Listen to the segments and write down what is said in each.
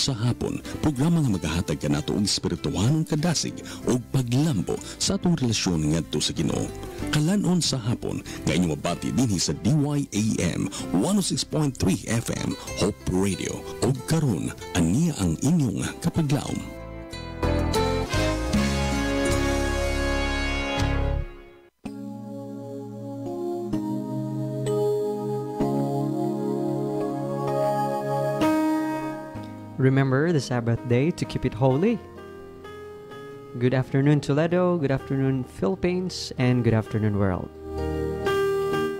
sa hapon, programa nga magahatag ka nato og espirituhanong kadasig o paglambo sa atong relasyon ngadto sa Ginoo. Kalanon sa hapon, nga inyong mabati dinhi sa DYAM 106.3 FM Hope Radio. O karon, aniya ang inyong kapaglaom. Remember the Sabbath day to keep it holy. Good afternoon, Toledo. Good afternoon, Philippines. And good afternoon, world.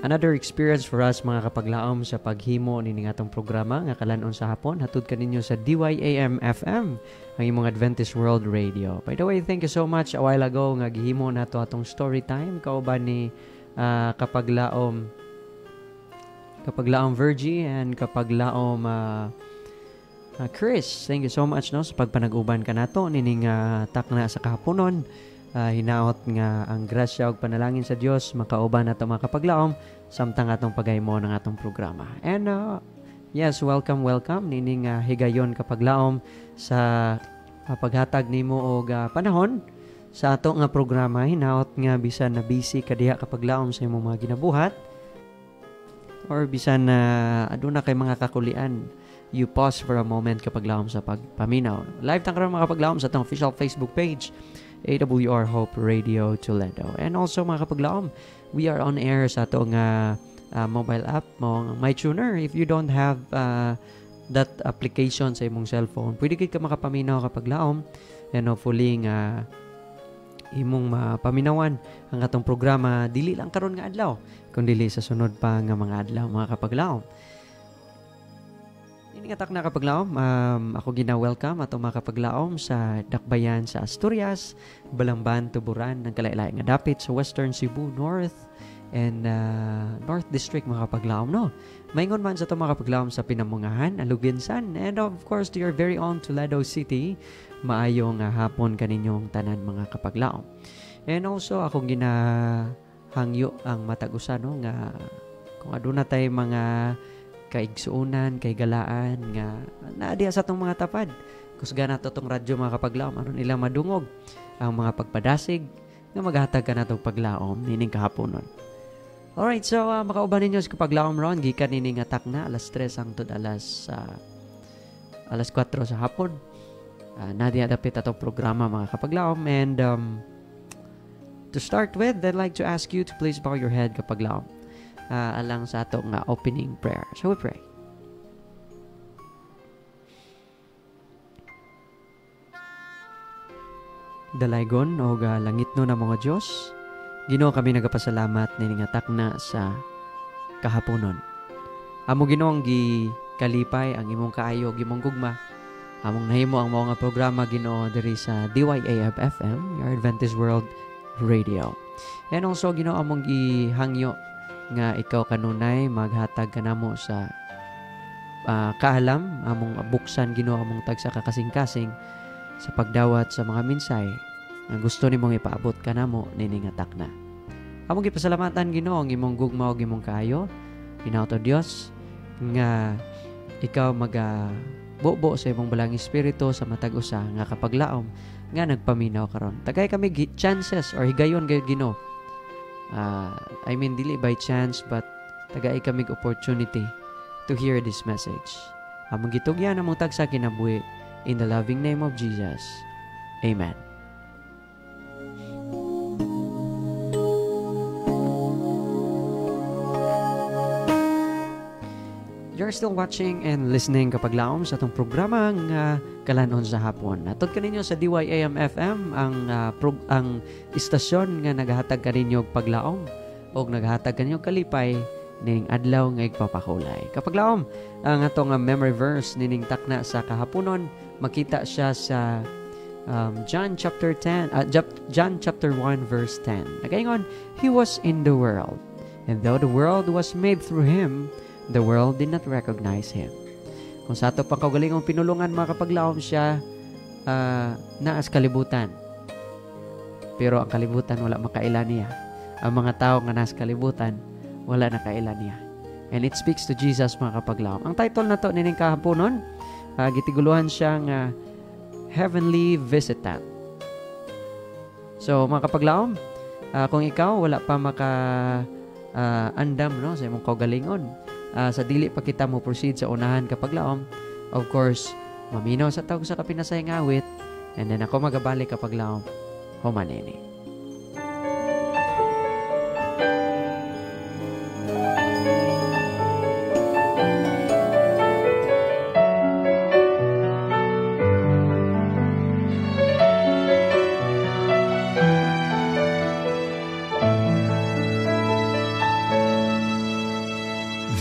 Another experience for us, mga kapaglaom, sa paghimo ni atong programa nga kalanon sa hapon. Hatod kaninyo sa DYAM FM, ang imong Adventist World Radio. By the way, thank you so much. A while ago, nga gihimo na to atong story time. Kauban ni kapaglaom Virgie and kapaglaom Chris, thank you so much no sa pagpanag-uban ka nato nining takna sa kahaponon. Hinaot nga ang grasya ug panalangin sa Dios makauban nato mga kapaglaom samtang atong pagaymo ng atong programa. And yes, welcome nining higayon kapaglaom sa paghatag nimo og panahon sa ato nga programa. Hinaot nga bisan na busy ka diha kapaglaom sa imong mga ginabuhat or bisan na aduna kay mga kakulian, you pause for a moment kapaglaom sa pagpaminaw. Live tang karon mga kapaglaom sa atong official Facebook page, AWR Hope Radio Toledo. And also mga kapaglaom, we are on air sa atong mobile app, MyTuner. If you don't have that application sa imong cellphone, pwede ka makapaminaw kapaglaom. And hopefully nga imong mapaminawan ang atong programa dili lang karon nga adlaw, kundi sa sunod pa nga mga adlaw mga kapaglaom. Ingatak na kapaglaom, ako gina-welcome atong mga kapaglaom sa Dakbayan sa Asturias, Balamban, Tuburan, ng kalailaing nga dapit sa Western Cebu, North and North District mga kapaglaom, no? Maingon man sa itong mga kapaglaom sa Pinamungahan, Aluginsan, and of course to your very own Toledo City, maayong hapon kaninyong tanan mga kapaglaom. And also akong ginahangyo ang matag-usan, no? Nga kung aduna tay mga kaigsuunan, kay galaan nga naadiya sa atong mga tapad. Kusga na totong radyo mga kapaglaom, aron ila madungog ang mga pagpadasig nga maghatag ka natong paglaom nining kahaponon. Alright, so makauban ninyo sa kapaglaom ron, gikan nining atak na alas 3 hangtod alas 4 sa hapon. Nadia dapit atong programa mga kapaglaom. And to start with, I'd like to ask you to please bow your head kapaglaom. Alang sa atong opening prayer. So we pray. Dalaygon o langit no na mga Diyos, Ginoo kami nagapasalamat nining atak na sa kahaponon. Amo Ginoo ang gikalipay ang imong kaayo, imong gugma. Among nahimo ang mga programa Ginoo diri sa DYAM FM, your Adventist World Radio. And also Ginoo among gihangyo nga ikaw kanunay maghatag kanamo sa kaalam, among buksan Ginoo among tagsa kakasing-kasing sa pagdawat sa mga minsay nga gusto nimong ipaabot kanamo nining atak na. Among gipasalamatan Ginoo ang imong gugma ug imong kaayo. Hinaut Dios nga ikaw bubo sa imong balang espiritu sa matag usa nga kapaglaom nga nagpaminaw karon. Tagay kami chances or higayon gayud Ginoo. I mean, dili by chance, but tagay kami opportunity to hear this message. Among gitugyan among tagsa kinabuhi in the loving name of Jesus. Amen. You're still watching and listening kapaglaom sa itong programa nga kalanon sa hapon. Atod kaninyo sa DYAM FM ang istasyon nga naghatag kaninyo paglaom o naghatag kaninyo kalipay nining adlaw nga igpapakulay. Kapaglaom, ang atong memory verse nining takna sa kahaponon, makita siya sa John chapter 1 verse 10. Nagaingon, He was in the world, and though the world was made through Him, the world did not recognize Him. Kung sa ato pang kaugalingong pinulungan mga kapaglaom siya naas kalibutan. Pero ang kalibutan wala makailan niya. Ang mga tao nga naas kalibutan wala na kailan niya. And it speaks to Jesus mga kapaglaom. Ang title na to nining kahaponon, gitiguluhan siya nga heavenly visitant. So mga kapaglaom, kung ikaw wala pa andam no sa imong kaugalingon, sa dili pa kita mo proceed sa unahan kapaglaom, of course maminaw sa tawag sa kapinasay nga awit, and then ako magabalik kapaglaom humanini.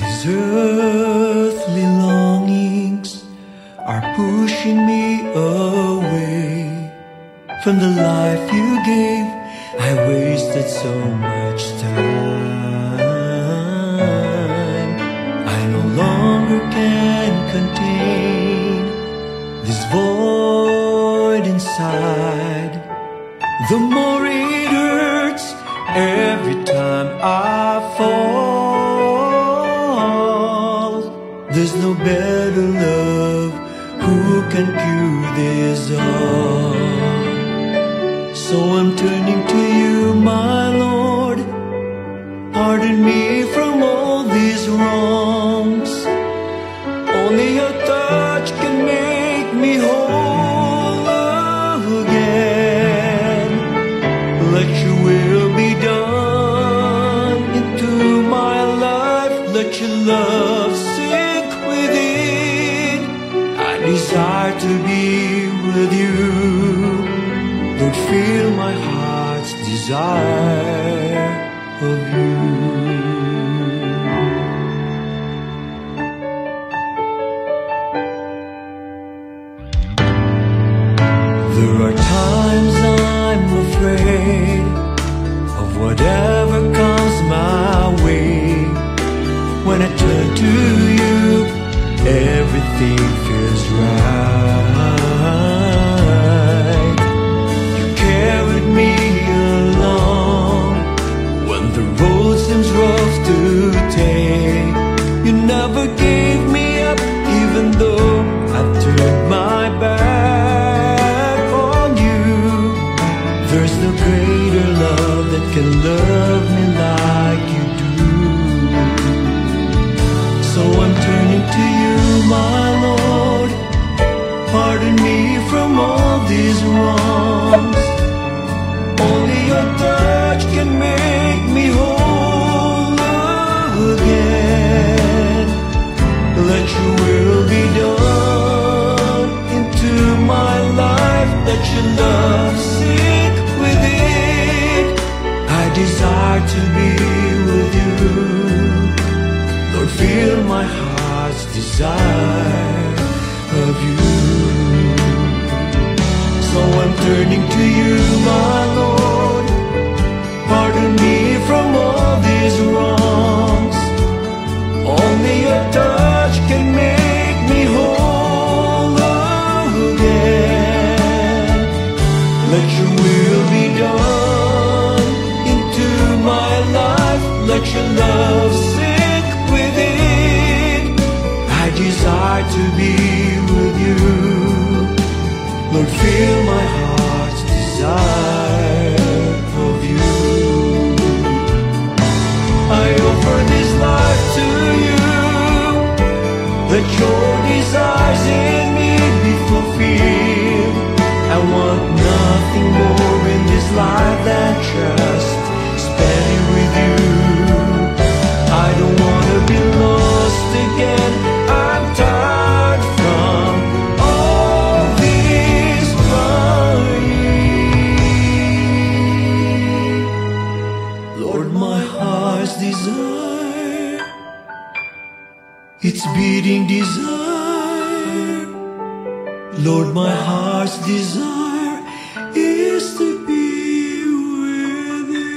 These earthly longings are pushing me away from the life you gave. I wasted so much time. I no longer can contain this void inside. The more it hurts every time I fall. There's no better love who can cure this all. So I'm turning to you, my Lord. Pardon me from all these wrongs. Only your touch can make me whole again. Let your will be done into my life. Let your love sink within. I desire to be with you. Lord, feel my heart's desire of you. There are times I'm afraid of whatever comes my way. When I turn to you, everything feels right. You carried me along when the road seems rough to take. You never gave me up, even though I've turned my back on you. There's no greater love that can love me like you do. So I'm turning to you, my Lord. Pardon me from all these wrongs. Only your touch can make me whole again. Let your will be done into my life. Let your love sink within. I desire to be with you. Lord, feel my heart's desire of you. So I'm turning to you, my Lord. Pardon me from all these wrongs. Only your touch can make me whole again. Let your will be done into my life. Let your love sink within. I desire to be with you. Lord, feel my heart's desire of you. I offer this life to you. Let your desires in me be fulfilled. I want nothing more in this life than just spending with you. I don't want to be lost again. I'm tired from all this crying. Lord, my heart's desire, it's beating desire. Lord, my heart's desire is to be with you.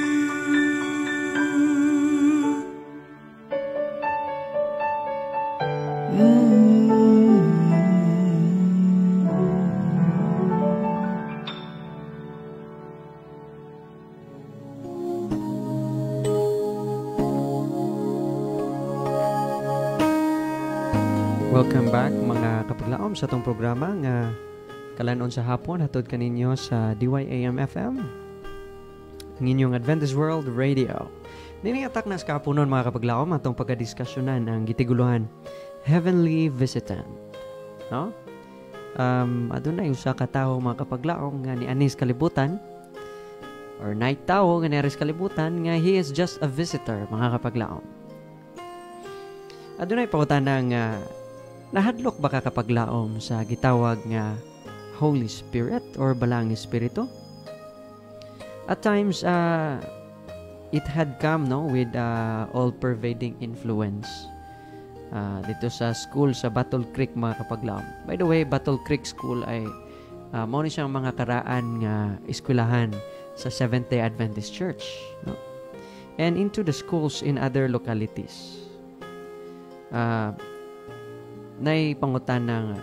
Welcome back mga kapaglaom makapaglaom sa itong programa nga kalanon sa hapon hatod kaninyo sa DYAM FM, ang inyong Adventist World Radio. Niniatak na sa kapunon mga kapaglaom atong pagkadiskasyonan ang gitiguluhan Heavenly Visitant. No? Adunay usa ka tawo mga kapaglaom nga ni anis kalibutan or night tawo nga ni anis kalibutan nga he is just a visitor mga kapaglaom. Adunay pangutana nga nahadlok ba ka kapaglaom sa gitawag nga Holy Spirit or Balang Espiritu? At times, it had come with all-pervading influence. Dito sa school sa Battle Creek mga kapaglaom. By the way, Battle Creek School ay mao ni siyang mga karaan nga eskwelahan sa Seventh-day Adventist Church. No? And into the schools in other localities. Nay pangutana nga,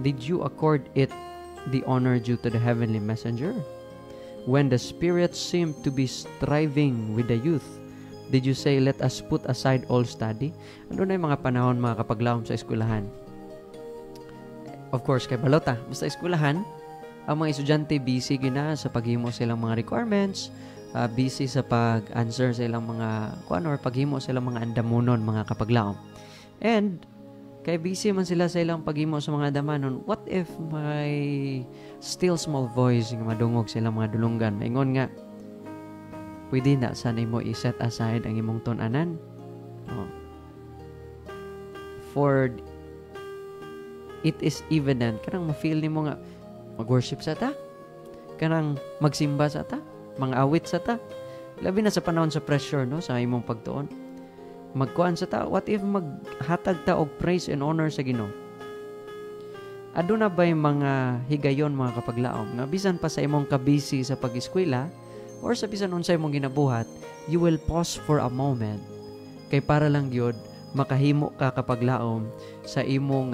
did you accord it the honor due to the heavenly messenger? When the Spirit seemed to be striving with the youth, did you say, let us put aside all study? Ano na yung mga panahon mga kapaglaom sa eskwelahan? Of course, kay balota. Basta eskwelahan, ang mga estudyante busy gina sa paghimo sa ilang mga requirements, busy sa pag-answer sa ilang mga or paghimo sa ilang mga andamunon mga kapaglaom. And kay busy man sila sa ilang paghimo sa mga damanon, what if may still small voice nga madungog sa ilang mga dulunggan? Maingon nga, pwede na sana mo i-set aside ang imong tun-anan. For it is evident, kanang ma-feel nimo nga mag-worship sa ta, kanang magsimba sa ta, mga awit sa ta. Labi na sa panahon sa pressure sa imong pagtuon. Magkuan sa ta, what if maghatag ta og praise and honor sa Ginoo? Aduna ba'y mga higayon mga kapaglaom nga bisan pa sa imong kabisi sa pag-eskwela or sa bisan unsay imong ginabuhat, you will pause for a moment kay para lang gyud makahimo ka kapaglaom sa imong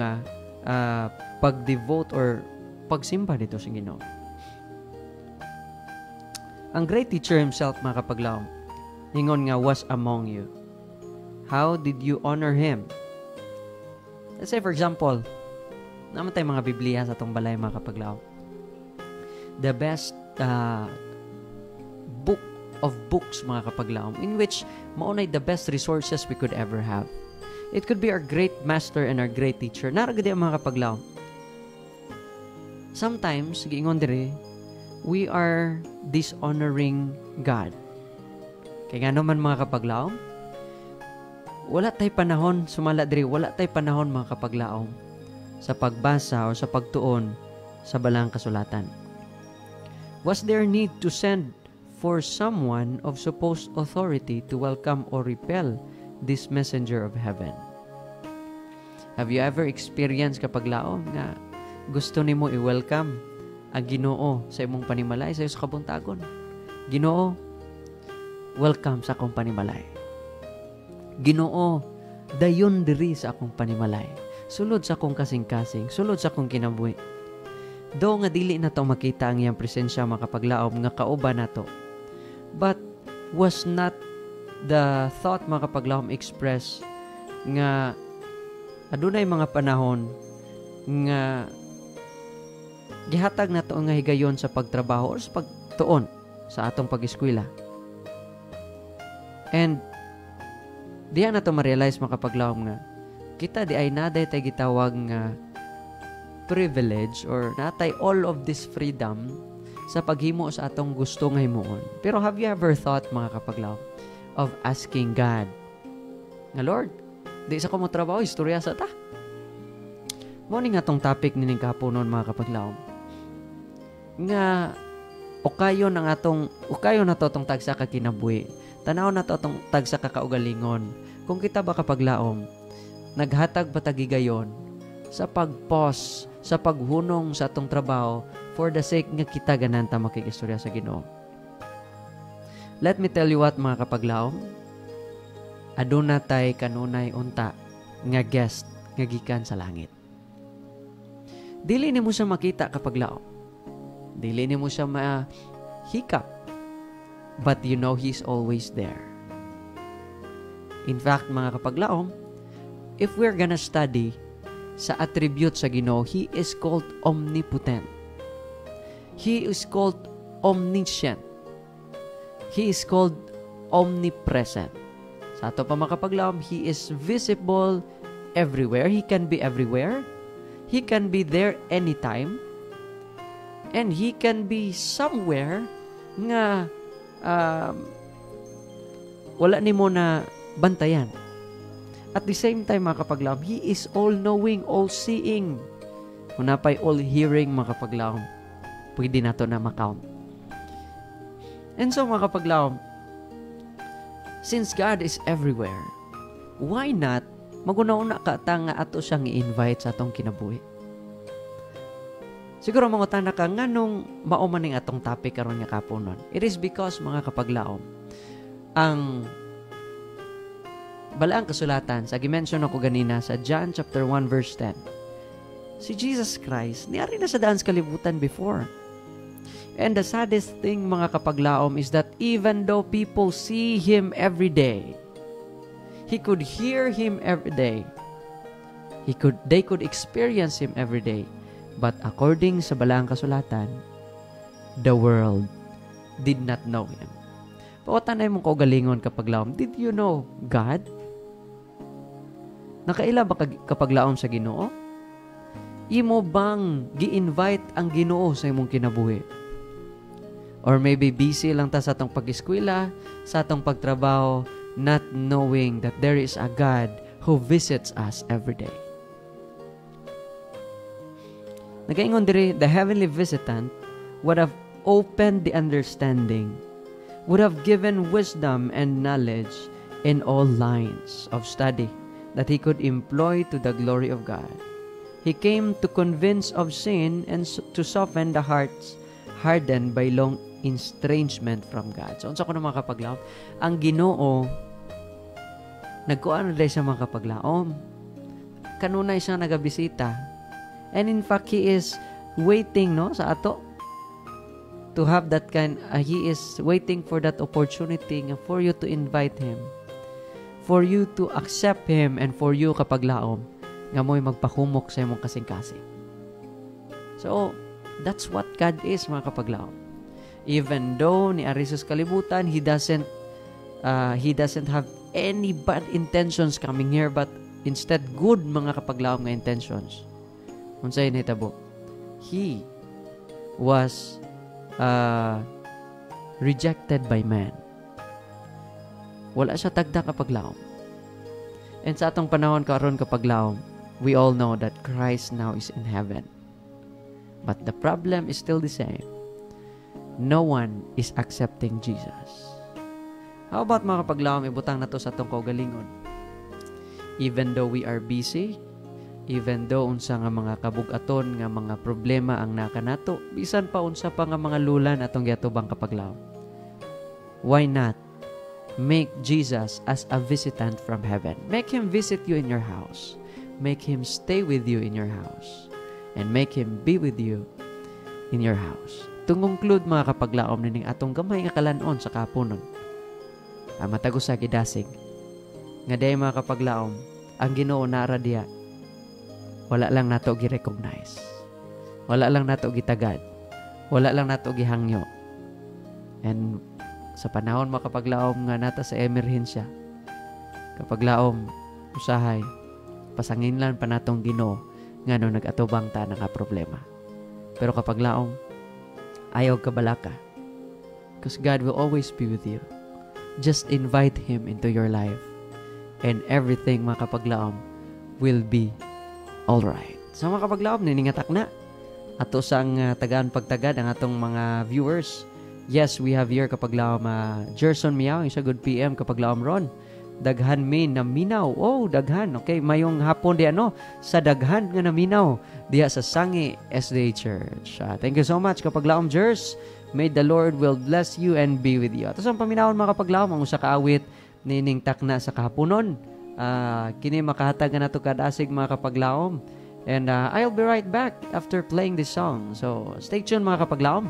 pag-devote or pagsimba dito sa Ginoo. Ang great teacher himself mga kapaglaom ingon nga was among you. How did you honor him? Let's say for example, naman tayo mga Biblia sa itong balay mga kapaglaom. The best book of books mga kapaglaom in which maunay the best resources we could ever have. It could be our great master and our great teacher. Naragadi ang mga kapaglaom. Sometimes, giingon dire, we are dishonoring God. Kaya nga naman mga kapaglaom, wala tay panahon, sumala diri, wala tay panahon mga kapaglaom sa pagbasa o sa pagtuon sa balang kasulatan. Was there need to send for someone of supposed authority to welcome or repel this messenger of heaven? Have you ever experienced kapaglaom nga gusto nimo i-welcome ang Ginoo sa imong panimalay sa iyong kabuntagon? Ginoo, welcome sa akong panimalay. Ginoo, dayon diri sa akong panimalay. Sulod sa akong kasing-kasing, sulod sa akong kinabuhi. Do nga dili na to makita ang iyang presensya makapaglaom nga kauban nato. But was not the thought makapaglaom express nga adunay mga panahon nga gihatag na to nga higayon sa pagtrabaho o sa pagtuon sa atong pag-eskwela. And diha na to ma-realize makapaglaom nga kita di ay naday tay gitawag nga privilege or natay all of this freedom sa paghimo sa atong gusto nga himuon. Pero have you ever thought mga kapaglaom of asking God nga Lord, di sa ko mo trabaho, istorya sa ta. Morning nga tong topic nining kahaponon mga kapaglaom nga ukayon na to tong tagsa ka kinabuhi. Tanaw na to tong tagsa ka kaugalingon. Kung kita ba kapaglaom naghatag ba tagigayon sa pag-pause, sa paghunong sa atong trabaho for the sake nga kita gananta makikistorya sa Ginoo. Let me tell you what mga kapaglaom, aduna tay kanunay unta nga guest nga gikan sa langit. Dili nimo siya makita kapaglaom. Dili nimo siya mahikap. But you know He's always there. In fact, mga kapaglaom, if we're gonna study sa attribute sa Ginoo, He is called omnipotent. He is called omniscient. He is called omnipresent. Sa ato pa makapaglaom, He is visible everywhere. He can be everywhere. He can be there anytime. And He can be somewhere nga wala ni mo na bantayan. At the same time, mga kapaglaom, He is all-knowing, all-seeing. Munapay all-hearing, mga kapaglaom. Pwede na to na makount. And so, mga kapaglaom, since God is everywhere, why not maguna-una ka nga ato siyang i-invite sa atong kinabuhi? Siguro mga tanda ka, nga nung maumaning atong topic karon nga kapunon. It is because, mga kapaglaom, ang balaang kasulatan, sa gimension ako ganina sa John chapter 1 verse 10. Si Jesus Christ, niyari na sa daan sa kalibutan before. And the saddest thing, mga kapaglaom, is that even though people see Him every day, He could hear Him every day, they could experience Him every day, but according sa balaang kasulatan, the world did not know Him. Pawatanay mong kaugalingon kapaglaom, did you know God? Nakaila ba kapaglaom sa Ginoo? Imo bang gi-invite ang Ginoo sa imong kinabuhi? Or maybe busy lang ta sa atong pag-eskwela, sa atong pagtrabaho, not knowing that there is a God who visits us every day. Nagaingon diri, the heavenly visitant would have opened the understanding, would have given wisdom and knowledge in all lines of study that He could employ to the glory of God. He came to convince of sin and to soften the hearts hardened by long estrangement from God. So, unsa ko na mga kapaglaom? Ang Ginoo, nagkuan na sa mga kapaglaom. Kanunay siya nagabisita. And in fact, He is waiting, no, sa ato to have that kind, He is waiting for that opportunity for you to invite Him, for you to accept Him, and for you kapaglaom nga mo'y magpahumok sa imong kasing-kasing. So, that's what God is, mga kapaglaom. Even though ni Arisus kalibutan, He doesn't have any bad intentions coming here, but instead good, mga kapaglaom, nga intentions. Unsay nitabo? He was rejected by man. Wala siya tagda kapaglaom. And sa atong panahon karon kapaglaom, we all know that Christ now is in heaven. But the problem is still the same. No one is accepting Jesus. How about mga kapaglaom, ibutang na to sa atong kaugalingon? Even though we are busy, even though unsa nga mga kabug-aton nga mga problema ang nakanato, bisan pa unsa pa nga mga lulan atong giatubang kapaglaom, why not make Jesus as a visitant from heaven? Make Him visit you in your house. Make Him stay with you in your house. And make Him be with you in your house. Tungungklud, mga kapaglaom, nining atong gamay nga kalanon sa kapunon. Matago sa gidasig. Nga day, mga kapaglaom, ang Ginoo nara diya, wala lang nato gi-recognize. Wala lang nato gitagad. Wala lang nato gihangyo. And sa panahon, mga kapaglaom, nga nata sa emerhensya, kapaglaom, usahay, pasanginlan pa natong Ginoo nga no nag-atubang ta nga problema. Pero kapaglaom, ayaw kabalaka. Because God will always be with you. Just invite Him into your life. And everything, mga kapaglaom, will be alright. So mga kapaglaom, niningatak na. Ato sang tagaan pagtagad ang atong mga viewers. Yes, we have here kapaglaom Gerson Miao, isa good PM kapaglaom ron. Daghan min na minaw. Oh, daghan. Okay, mayong hapon di sa daghan nga naminaw diha sa Sangi SDA Church. Thank you so much kapaglaom Gers. May the Lord will bless you and be with you. Ato sang paminawon mga kapaglaom, ang usa ka awit nining takna sa kahaponon. Kini makahatag na nato kadasig mga kapaglaom. And I'll be right back after playing this song. So, stay tuned mga kapaglaom.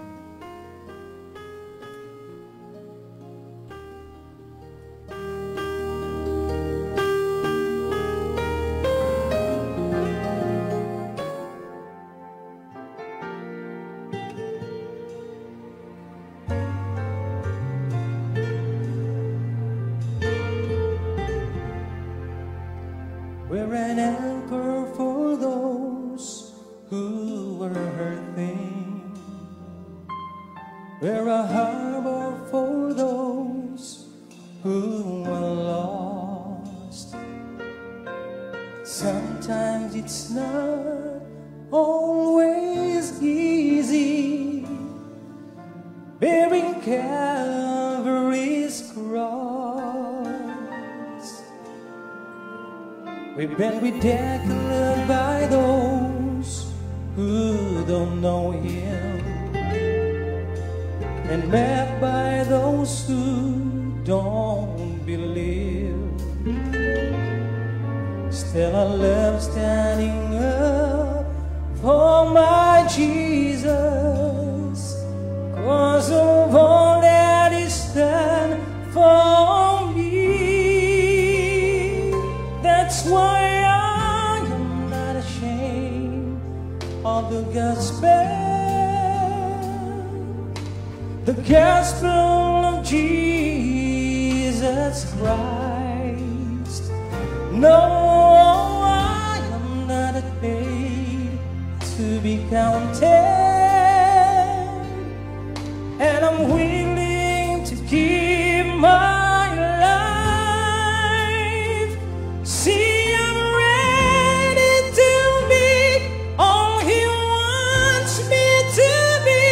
Calvary's cross. We've been ridiculed by those who don't know Him, and met by those who don't believe. Still I love standing up for my Jesus, 'cause of all that He's done for me. That's why I am not ashamed of the gospel of Jesus Christ. No, I am not afraid to be counted, and I'm willing to give my life. See, I'm ready to be all He wants me to be,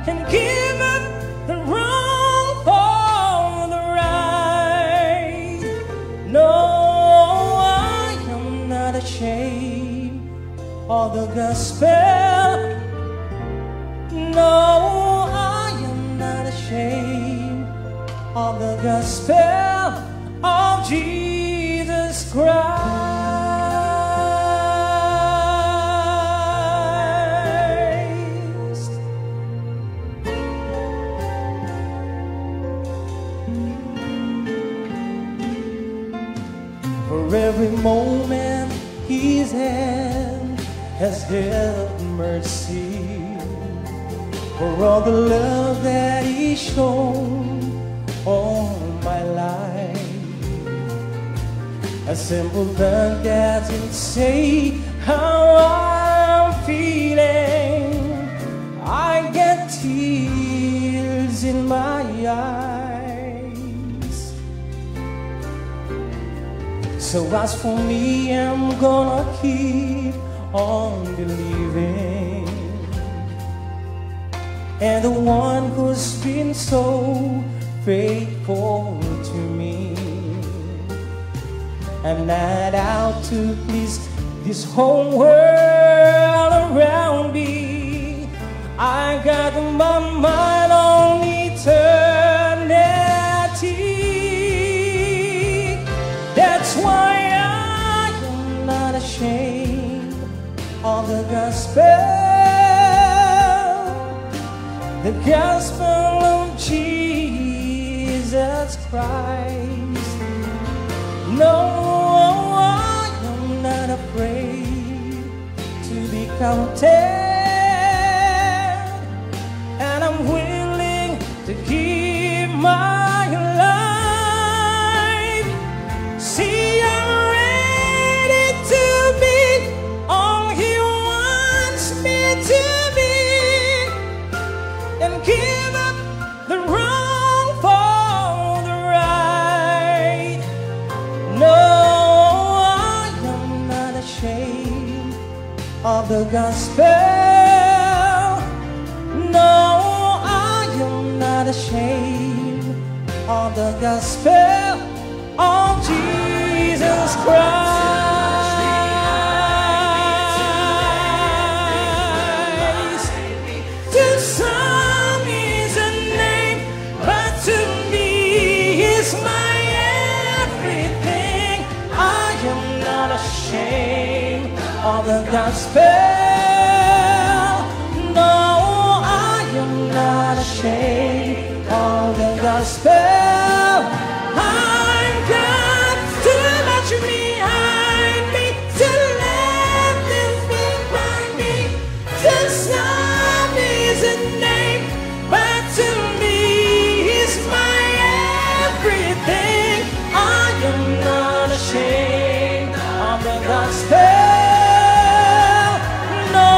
and give up the wrong for the right. No, I am not ashamed of the gospel. No, I am not ashamed of the gospel of Jesus Christ. For every moment His hand has held mercy, for all the love that He's shown all my life. A simple thing doesn't say how I'm feeling. I get tears in my eyes. So as for me, I'm gonna keep on believing, and the one who's been so faithful to me. I'm not out to please this whole world around me. I got my mind on eternity. That's why I am not ashamed of the gospel of Jesus Christ. No, I am not afraid to be counted, and I'm willing to give my life. See, I'm ready to be all He wants me to be, and give up the wrong for the right. No, I am not ashamed of the gospel. No, I am not ashamed of the gospel of Jesus Christ. To some is a name, but to me is my everything. I am not ashamed of the gospel. No, I am not ashamed of the gospel. I've got too much behind me to let this behind me. To some is a name, but to me is my everything. I am not ashamed of the gospel. No,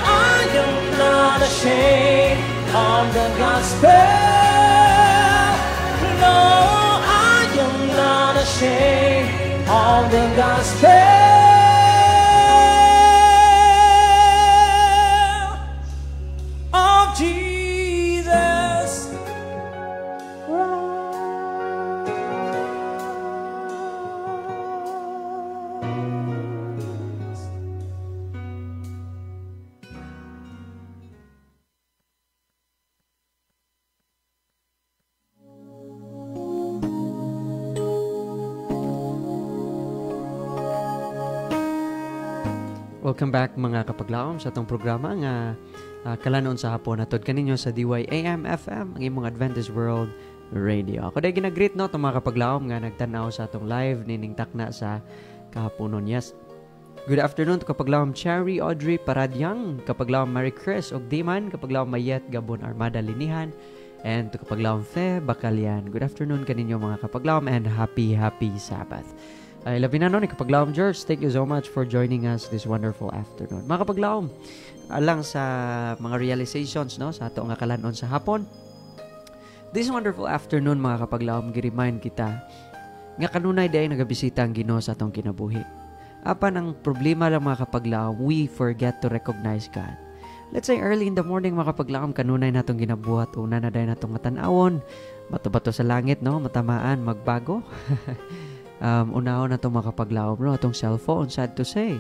I am not ashamed of the gospel. No, I am not ashamed of the gospel of Jesus Welcome back mga kapaglaom sa itong programa nga kalanon sa hapon atod kaninyo sa DYAM FM, ang imong Adventist World Radio. Ako dahil ginagreet no, itong mga kapaglaom nga nagtanaw sa itong live nining takna sa kahaponon. Yes. Good afternoon to kapaglaom Cherry Audrey Paradyang, kapaglaom Marie Chris Ogdiman, kapaglaom Mayet Gabon Armada Linihan, and to kapaglaom Fe Bacalian. Good afternoon kaninyo mga kapaglaom and happy Sabbath. Labi na ni kapaglaom George, thank you so much for joining us this wonderful afternoon. Mga kapaglaom, alang sa mga realizations no sa ato nga kalanon sa hapon. This wonderful afternoon mga kapaglaom, gi-remind kita nga kanunay day nagabisita ang Ginoo sa atong kinabuhi. Apan ang problema lang mga kapaglaom, we forget to recognize God. Let's say early in the morning mga kapaglaom, kanunay natong ginabuhat, una na day natong matanawon, bato-bato sa langit no, matamaan, magbago. Unahon na itong mga kapaglaom no, itong cellphone, sad to say.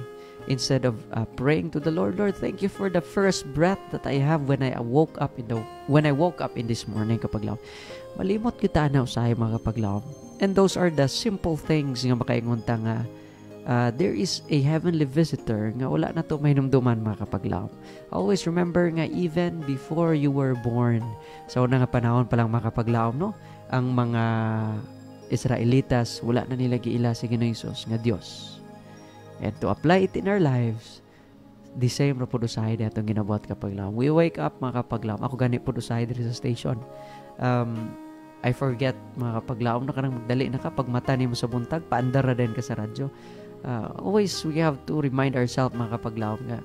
Instead of praying to the Lord, thank you for the first breath that I have when I woke up in this morning kapaglaom. Malimot kita na usahay mga kapaglaom. And those are the simple things nga makaingon ta nga there is a heavenly visitor nga wala na to mahinumduman mga kapaglaom. Always remember nga even before you were born, sa unang panahon pa lang mga kapaglaom no, ang mga Israelitas wala na nila giila si Ginoong Hesus nga Dios. And to apply it in our lives, the same ra pud usahay atong ginabuhat kapaglaom. We wake up mga kapaglaom. Ako gani pud usahay diri sa station. I forget mga kapaglaom na kanang magdali na kapag mata nimo sa buntag, paandar ra din ka sa radyo. Always we have to remind ourselves mga kapaglaom nga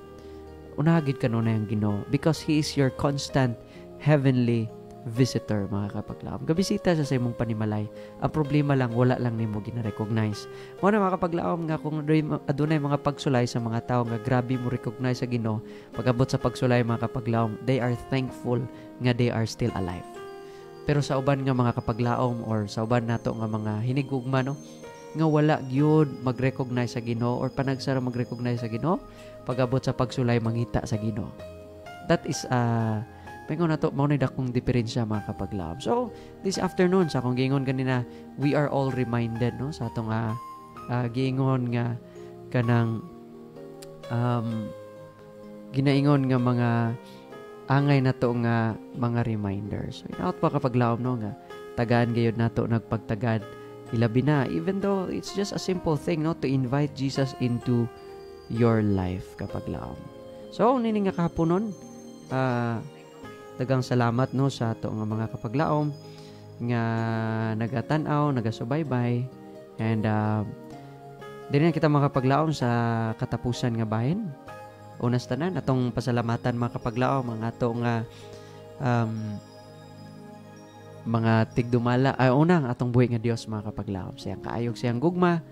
unahagid kanunay ang Ginoo because He is your constant heavenly visitor mga kapaglaom. Gabisita sa imong panimalay. Ang problema lang wala lang nimo gina-recognize. Mo na mga kapaglaom nga kung adunay mga pagsulay sa mga tao nga grabe mo recognize sa Ginoo, pagabot sa pagsulay mga kapaglaom, they are thankful nga they are still alive. Pero sa uban nga mga kapaglaom or sa uban nato nga mga hinigugma no, nga wala gyud mag-recognize sa Ginoo or panagsara mag-recognize sa Ginoo, pagabot sa pagsulay mangita sa Ginoo. That is Pengon na to, maunay dakong diferensya mga kapaglaom. So, this afternoon, sa akong giingon kanina, we are all reminded, no? Sa atong giingon nga kanang ginaingon nga mga angay na to nga mga reminders. So, inaot pa kapaglaom, no? Nga tagaan gayud nato nagpagtagad. Ilabi na, even though it's just a simple thing, no? To invite Jesus into your life kapaglaom. So, nini nga kahaponon, dagang salamat no sa ato nga mga kapaglaom nga nagatanaw, nagasubaybay, and dili na kita makapaglaom sa katapusan nga bahin. Unas tanan atong pasalamatan mga kapaglaom ang ato nga mga tigdumala unang atong buhi nga Dios mga kapaglaom. Siyang kaayog, siyang gugma,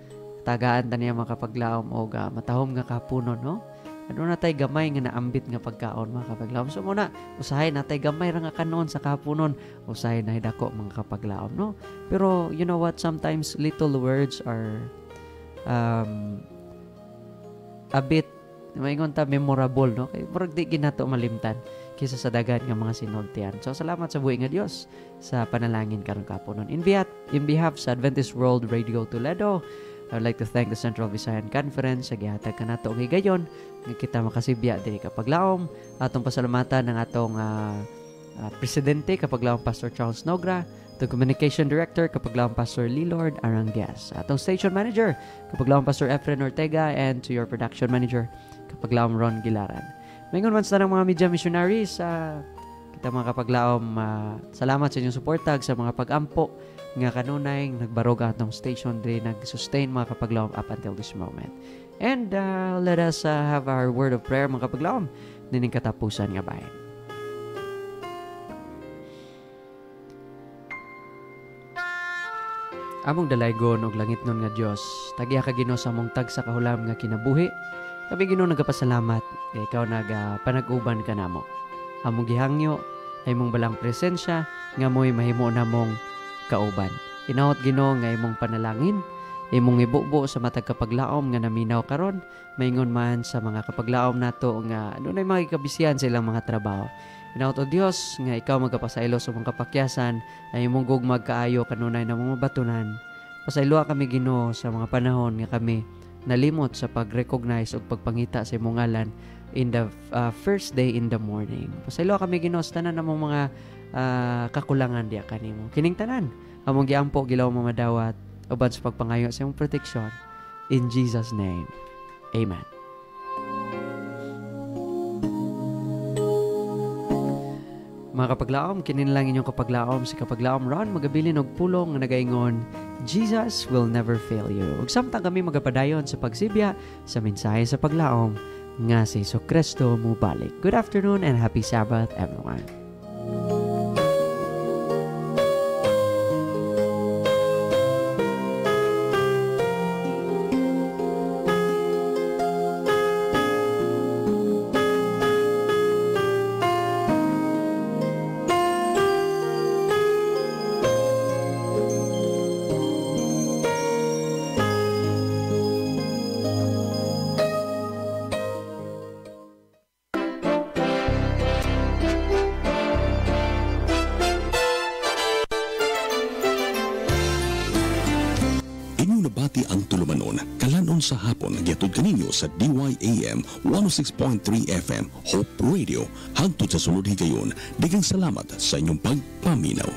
tagaan ta niya mga kapaglaom og matahom nga kapunon no. Ano na tay gamay nga naambit nga pagkaon mga kapaglaom. So muna, usahay na tay gamay ra nga kanon sa kapunon, usahay na dako mga kapaglaom, no? Pero you know what, sometimes little words are a bit maingon ta memorable, no? Kay murag di ginato malimtan kisa sa dagan nga mga sinultian. So salamat sa buhi nga Dios sa panalangin karon kapunon. In behalf sa Adventist World Radio Toledo, I would like to thank the Central Visayan Conference sa gihatag kanato og higayon nga kita makasibya diri kapaglaom. Atong pasalamatan ng atong presidente kapaglaom Pastor Charles Nogra, the communication director kapaglaom Pastor Lilord Arangues, atong station manager kapaglaom Pastor Efren Ortega, and to your production manager kapaglaom Ron Gilaran. Mayngon man sa mga media missionaries kita mga kapaglaom, salamat sa inyong suporta sa mga pag-ampo nga kanunay nagbarog atong station din nag-sustain mga kapaglaom up until this moment. And let us have our word of prayer mga kapaglaom nining katapusan nga bahin. Among dalaygon og langitnon nga Dios, tagiya ka Ginoo sa among tag sa kahulam nga kinabuhi. Kami Ginoo nagapasalamat kay ikaw panag-uban ka namo. Among gihangyo ay mong balang presensya nga mo'y mahimo namong kauban. Inaot Ginoo nga imong panalangin, imong ibubo sa matag kapaglaom nga naminaw karon, maingon man sa mga kapaglaom nato nga adunay mga kabisihan sa ilang mga trabaho. Inaot o Dios nga ikaw magapasaylo sa mong kapakyasan ay imong gugmag kaayo kanunay na mga batunan. Pasayloa kami Ginoo sa mga panahon nga kami nalimot sa pag-recognize o pagpangita sa imong ngalan in the first day in the morning. Pasaylo kami Ginoo sa tanan namong mga kakulangan diya kanimo. Kining tanan among giampo gilaw mamadawat uban sa pagpangayo sa imong proteksyon. In Jesus name. Amen. Mga kapaglaom, kinin lang inyong kapaglaom si kapaglaom Ron magabilin og pulong nga nagaingon, Jesus will never fail you. Ug samtang kami magapadayon sa pagsibya sa mensahe sa paglaom nga si Jesucristo mubalik. Good afternoon and happy Sabbath everyone. Sa hapon, nagyatod kaninyo sa DYAM 106.3 FM Hope Radio. Hangtod sa sunod higayon, daghang salamat sa inyong pagpaminaw.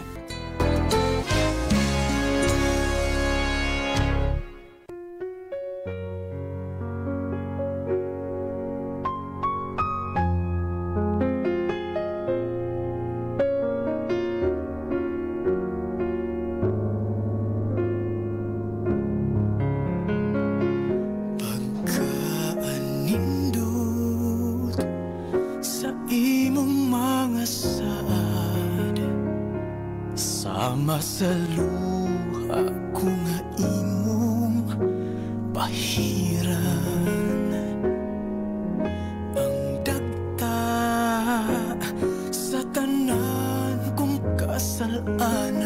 Masaluha ko nga imong pahiran ang dagta sa tanan kong kasalaan